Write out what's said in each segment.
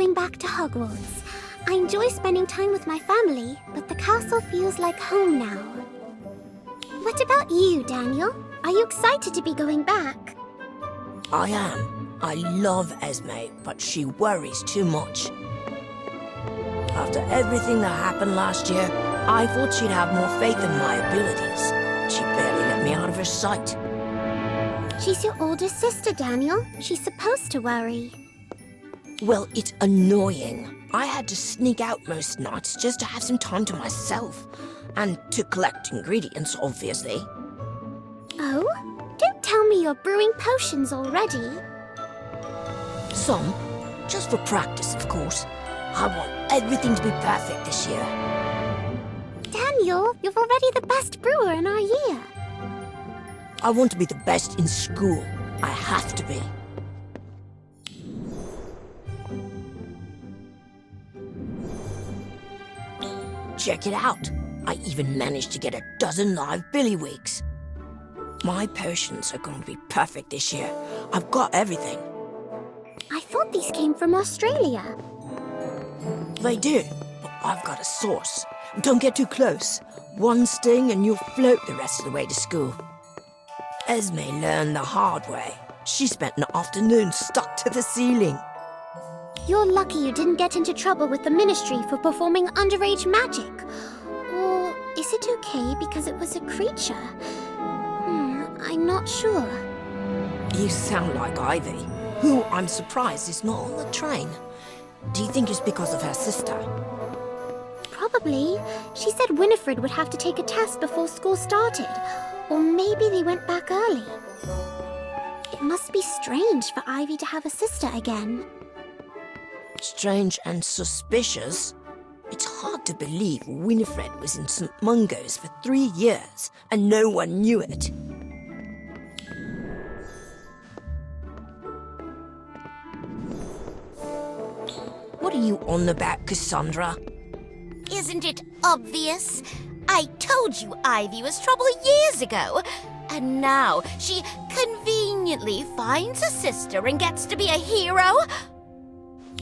came back to Hogwarts. I enjoy spending time with my family, but the castle feels like home now. What about you, Daniel? Are you excited to be going back? I am. I love Esme, but she worries too much. After everything that happened last year, I thought she'd have more faith in my abilities. She barely let me out of her sight. She's your older sister, Daniel. She's supposed to worry. Well, it's annoying. I had to sneak out most nights just to have some time to myself. And to collect ingredients, obviously. Oh? Don't tell me you're brewing potions already. Some. Just for practice, of course. I want everything to be perfect this year. Daniel, you're already the best brewer in our year. I want to be the best in school. I have to be. Check it out. I even managed to get a dozen live billywigs. My potions are going to be perfect this year. I've got everything. I thought these came from Australia. They do, but I've got a source. Don't get too close. One sting and you'll float the rest of the way to school. Esme learned the hard way. She spent an afternoon stuck to the ceiling. You're lucky you didn't get into trouble with the Ministry for performing underage magic. Or is it okay because it was a creature? I'm not sure. You sound like Ivy, who I'm surprised is not on the train. Do you think it's because of her sister? Probably. She said Winifred would have to take a test before school started. Or maybe they went back early. It must be strange for Ivy to have a sister again. Strange and suspicious? It's hard to believe Winifred was in St. Mungo's for 3 years and no one knew it. What are you on about, Cassandra? Isn't it obvious? I told you Ivy was trouble years ago. And now she conveniently finds a sister and gets to be a hero?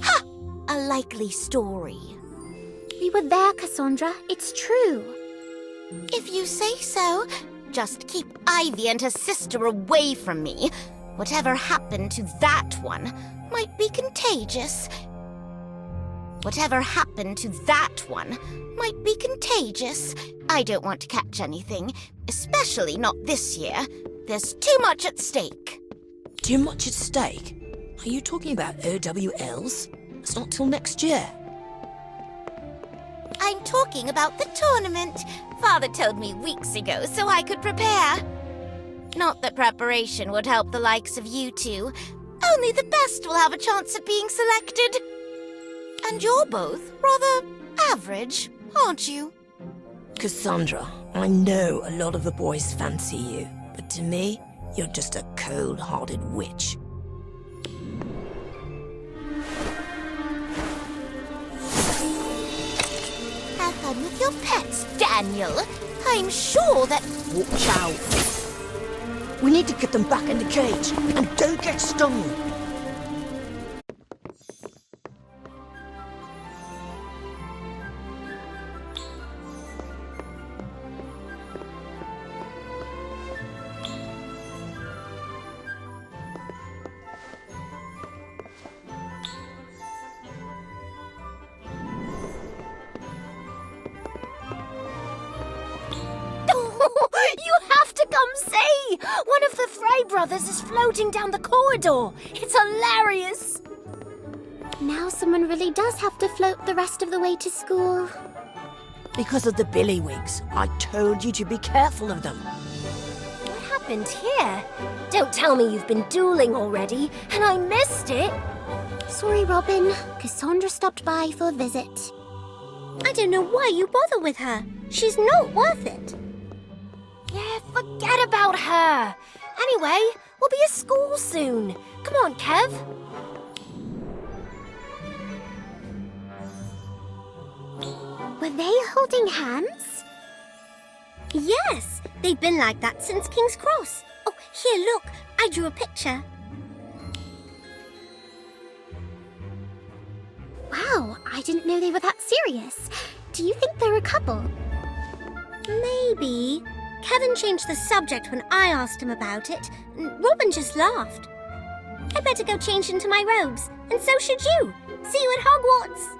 Ha! A likely story. We were there, Cassandra. It's true. If you say so, just keep Ivy and her sister away from me. Whatever happened to that one might be contagious. Whatever happened to that one might be contagious. I don't want to catch anything, especially not this year. There's too much at stake. Too much at stake? Are you talking about OWLs? It's not till next year. I'm talking about the tournament. Father told me weeks ago so I could prepare. Not that preparation would help the likes of you two. Only the best will have a chance at being selected. And you're both rather average, aren't you? Cassandra, I know a lot of the boys fancy you, but to me, you're just a cold-hearted witch. Have fun with your pets, Daniel. I'm sure that... Watch out. We need to get them back in the cage, and don't get stung. You have to come see! One of the Frey brothers is floating down the corridor. It's hilarious. Now someone really does have to float the rest of the way to school. Because of the billywigs, I told you to be careful of them. What happened here? Don't tell me you've been dueling already, and I missed it. Sorry, Robin. Cassandra stopped by for a visit. I don't know why you bother with her. She's not worth it. Yeah, forget about her. Anyway, we'll be at school soon. Come on, Kev. Were they holding hands? Yes, they've been like that since King's Cross. Oh, here, look. I drew a picture. Wow, I didn't know they were that serious. Do you think they're a couple? Maybe. Kevin changed the subject when I asked him about it, and Robin just laughed. I'd better go change into my robes, and so should you. See you at Hogwarts!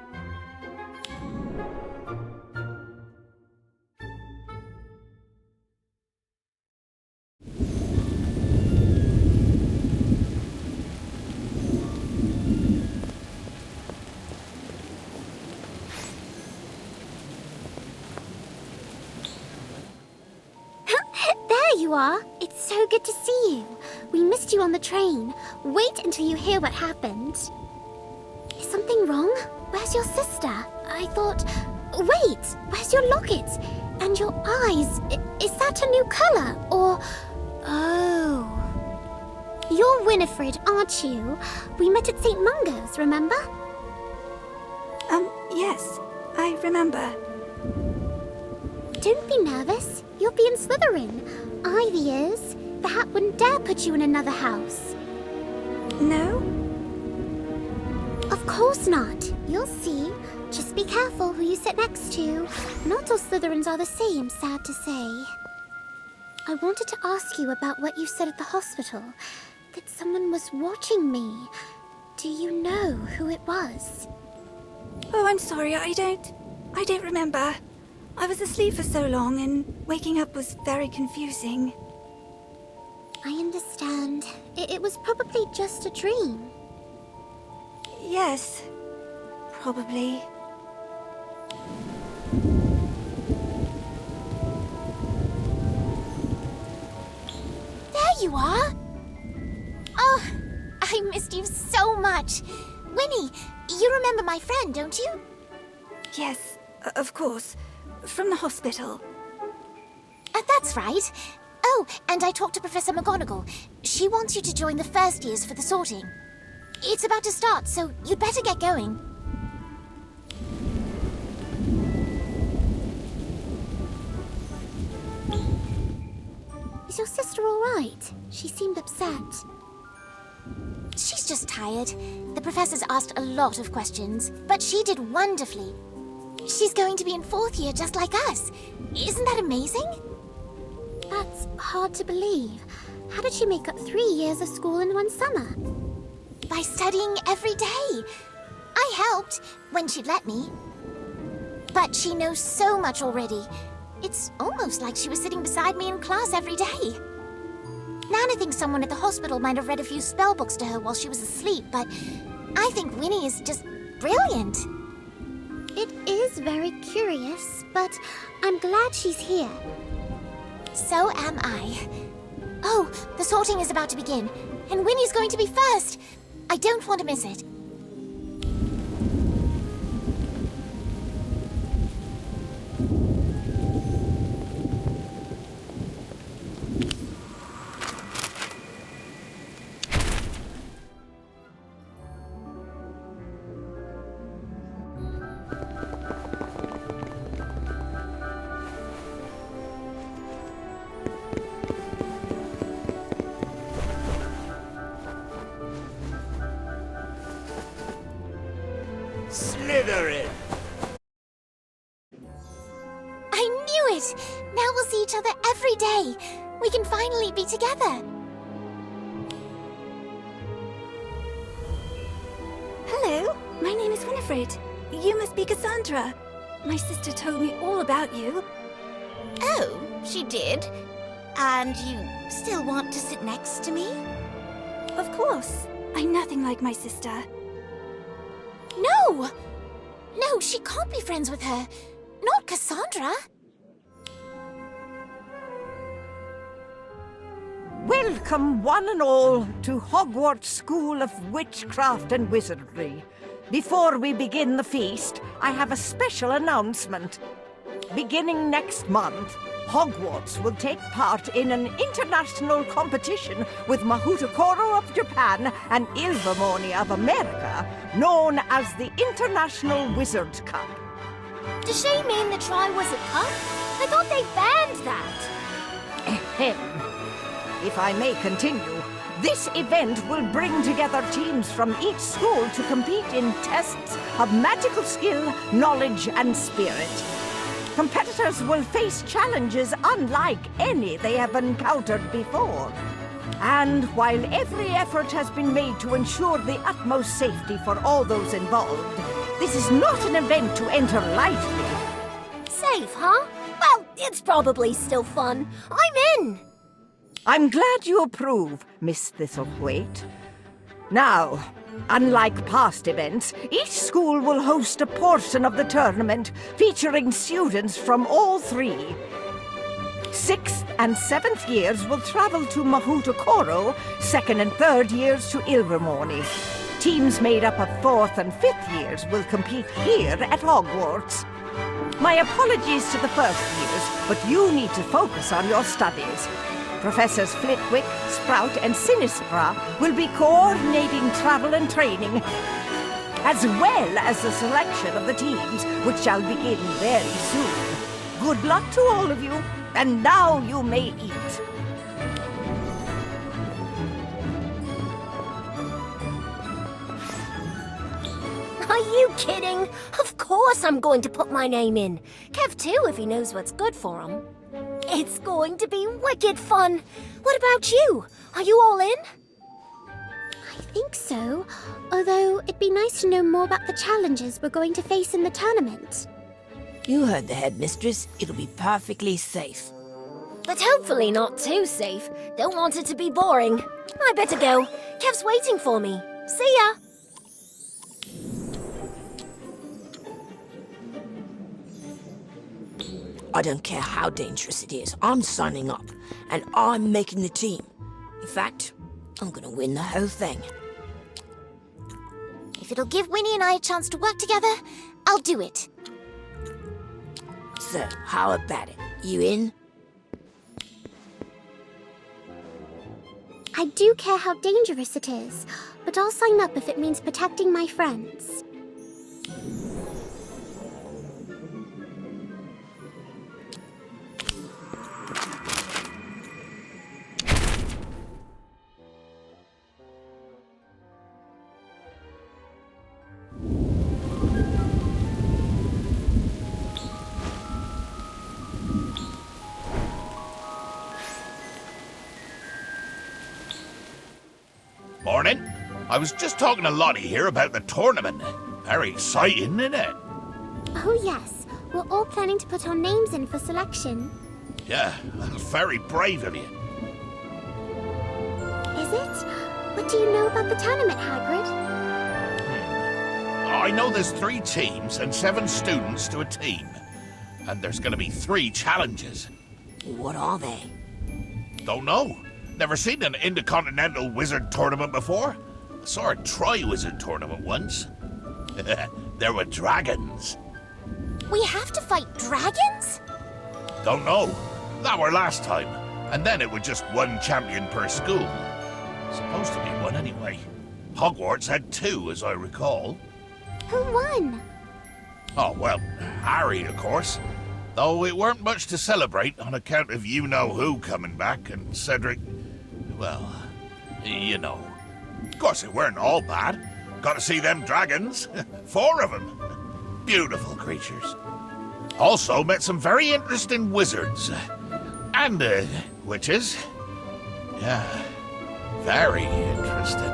There you are. It's so good to see you. We missed you on the train. Wait until you hear what happened. Is something wrong? Where's your sister? I thought... Wait! Where's your locket? And your eyes? Is that a new color? Or... Oh... You're Winifred, aren't you? We met at St. Mungo's, remember? Yes, I remember. Don't be nervous. You'll be in Slytherin. Ivy is. The hat wouldn't dare put you in another house. No? Of course not. You'll see. Just be careful who you sit next to. Not all Slytherins are the same, sad to say. I wanted to ask you about what you said at the hospital. That someone was watching me. Do you know who it was? Oh, I'm sorry, I don't remember. I was asleep for so long and waking up was very confusing. I understand. It was probably just a dream. Yes, probably. There you are! Oh, I missed you so much. Winnie, you remember my friend, don't you? Yes, of course. From the hospital. That's right. Oh, and I talked to Professor McGonagall. She wants you to join the first years for the sorting. It's about to start, so you'd better get going. Is your sister all right? She seemed upset. She's just tired. The professors asked a lot of questions, but she did wonderfully. She's going to be in fourth year just like us. Isn't that amazing? That's hard to believe. How did she make up 3 years of school in one summer? By studying every day. I helped when she'd let me. But she knows so much already. It's almost like she was sitting beside me in class every day. Nana thinks someone at the hospital might have read a few spell books to her while she was asleep, but I think Winnie is just brilliant. It is very curious, but I'm glad she's here. So am I. Oh, the sorting is about to begin, and Winnie's going to be first. I don't want to miss it. Slytherin! I knew it! Now we'll see each other every day. We can finally be together. Hello, my name is Winifred. You must be Cassandra. My sister told me all about you. Oh, she did? And you still want to sit next to me? Of course. I'm nothing like my sister. No! No, she can't be friends with her. Not Cassandra. Welcome, one and all, to Hogwarts School of Witchcraft and Wizardry. Before we begin the feast, I have a special announcement. Beginning next month, Hogwarts will take part in an international competition with Mahutakoro of Japan and Ilvermorny of America, known as the International Wizard Cup. Does she mean the Triwizard Cup? I thought they banned that. Ahem. If I may continue, This event will bring together teams from each school to compete in tests of magical skill, knowledge, and spirit. Competitors will face challenges unlike any they have encountered before. And while every effort has been made to ensure the utmost safety for all those involved, this is not an event to enter lightly. Safe, huh? Well, it's probably still fun. I'm in! I'm glad you approve, Miss Thistlethwaite. Now, unlike past events, each school will host a portion of the tournament featuring students from all three. 6th and 7th years will travel to Mahutukoro, 2nd and 3rd years to Ilvermorny. Teams made up of 4th and 5th years will compete here at Hogwarts. My apologies to the first years, but you need to focus on your studies. Professors Flitwick, Sprout, and Sinistra will be coordinating travel and training, as well as the selection of the teams, which shall begin very soon. Good luck to all of you, and now you may eat. Are you kidding? Of course I'm going to put my name in. Kev too, if he knows what's good for him. It's going to be wicked fun. What about you? Are you all in? I think so. Although, it'd be nice to know more about the challenges we're going to face in the tournament. You heard the headmistress. It'll be perfectly safe. But hopefully not too safe. Don't want it to be boring. I better go. Kev's waiting for me. See ya! I don't care how dangerous it is. I'm signing up, and I'm making the team. In fact, I'm gonna win the whole thing. If it'll give Winnie and I a chance to work together, I'll do it. So, how about it? You in? I do care how dangerous it is, but I'll sign up if it means protecting my friends. Morning. I was just talking to Lottie here about the tournament. Very exciting, isn't it? Oh yes, we're all planning to put our names in for selection. Yeah, that's very brave of you. Is it? What do you know about the tournament, Hagrid? I know there's 3 teams and 7 students to a team. And there's going to be 3 challenges. What are they? Don't know. Never seen an intercontinental wizard tournament before. I saw a tri-wizard tournament once. There were dragons. We have to fight dragons? Don't know. That were last time. And then it was just 1 champion per school. Supposed to be 1 anyway. Hogwarts had 2, as I recall. Who won? Oh, well, Harry, of course. Though it weren't much to celebrate on account of you-know-who coming back and Cedric... Well, you know. Of course, it weren't all bad. Got to see them dragons. 4 of them. Beautiful creatures. Also met some very interesting wizards. And, witches. Yeah, very interesting.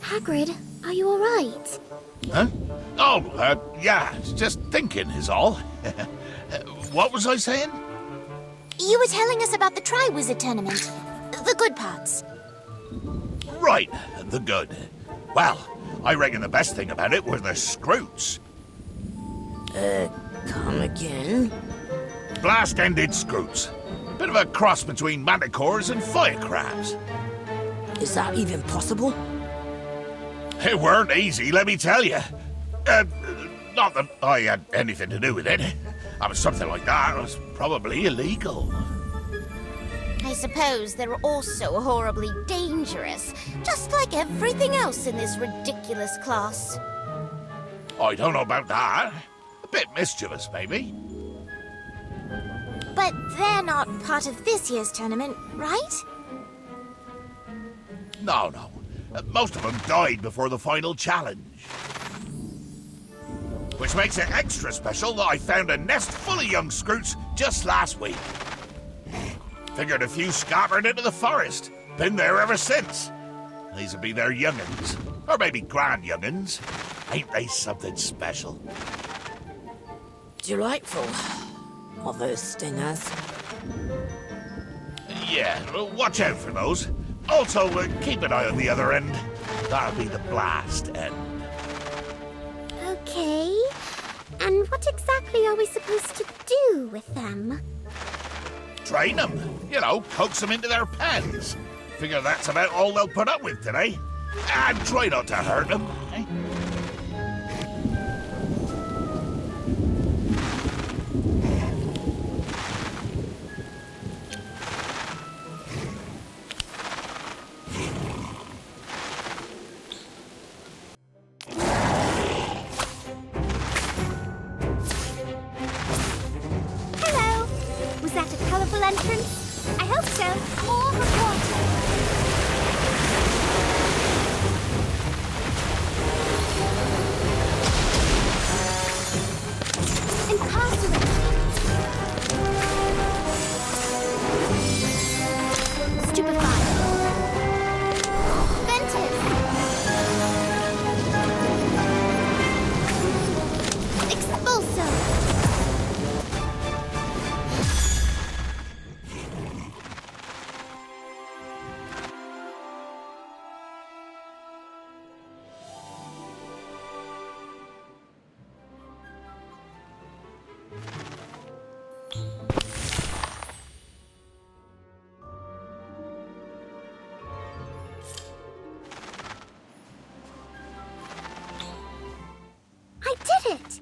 Hagrid, are you alright? Huh? Oh, yeah, just thinking is all. What was I saying? You were telling us about the Tri-Wizard tournament. The good parts. Right, the good. Well, I reckon the best thing about it were the Scroots. Come again? Blast-ended Scroots. Bit of a cross between manticores and fire crabs. Is that even possible? It weren't easy, let me tell you. Not that I had anything to do with it. Something like that was probably illegal. I suppose they're also horribly dangerous, just like everything else in this ridiculous class. I don't know about that. A bit mischievous, maybe. But they're not part of this year's tournament, right? No. Most of them died before the final challenge. Which makes it extra special that I found a nest full of young Scroots just last week. Figured a few scattered into the forest. Been there ever since. These would be their young'uns. Or maybe grand young'uns. Ain't they something special? Delightful. All those stingers. Yeah, watch out for those. Also, keep an eye on the other end. That'll be the blast end. Okay. And what exactly are we supposed to do with them? Train them. You know, coax them into their pens. Figure that's about all they'll put up with today. And try not to hurt them. Eh? Hello! Was that a colourful entrance? I hope so. More reporter. Incarcerate. Stupefy. Ventus. Expulso. I did it!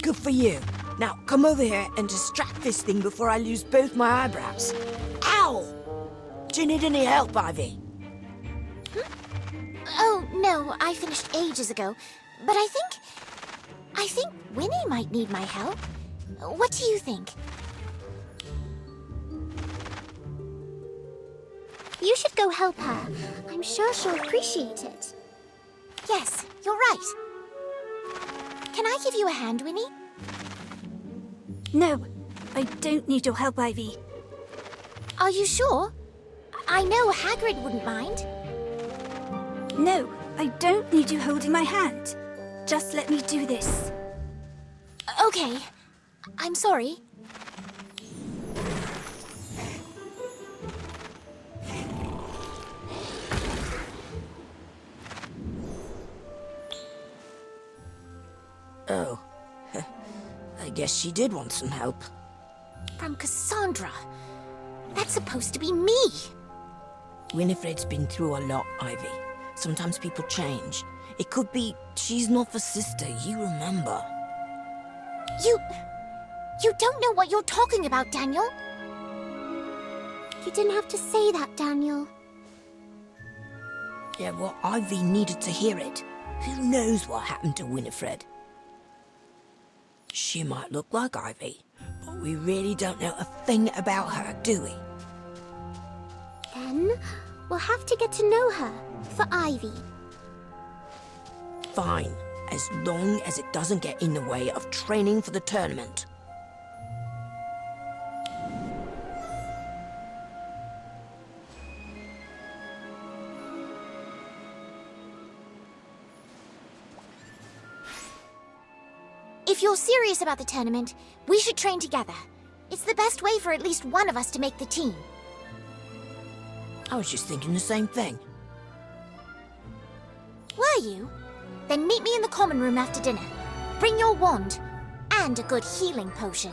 Good for you. Now, come over here and distract this thing before I lose both my eyebrows. Ow! Do you need any help, Ivy? Oh, no, I finished ages ago. But I think Winnie might need my help. What do you think? You should go help her. I'm sure she'll appreciate it. Yes, you're right. Can I give you a hand, Winnie? No, I don't need your help, Ivy. Are you sure? I know Hagrid wouldn't mind. No, I don't need you holding my hand. Just let me do this. Okay. I'm sorry. Oh. I guess she did want some help. From Cassandra. That's supposed to be me. Winifred's been through a lot, Ivy. Sometimes people change. It could be she's not the sister you remember. You don't know what you're talking about, Daniel. You didn't have to say that, Daniel. Yeah, well, Ivy needed to hear it. Who knows what happened to Winifred? She might look like Ivy, but we really don't know a thing about her, do we? Then we'll have to get to know her for Ivy. Fine, as long as it doesn't get in the way of training for the tournament. If you're serious about the tournament, we should train together. It's the best way for at least one of us to make the team. I was just thinking the same thing. Were you? Then meet me in the common room after dinner. Bring your wand and a good healing potion.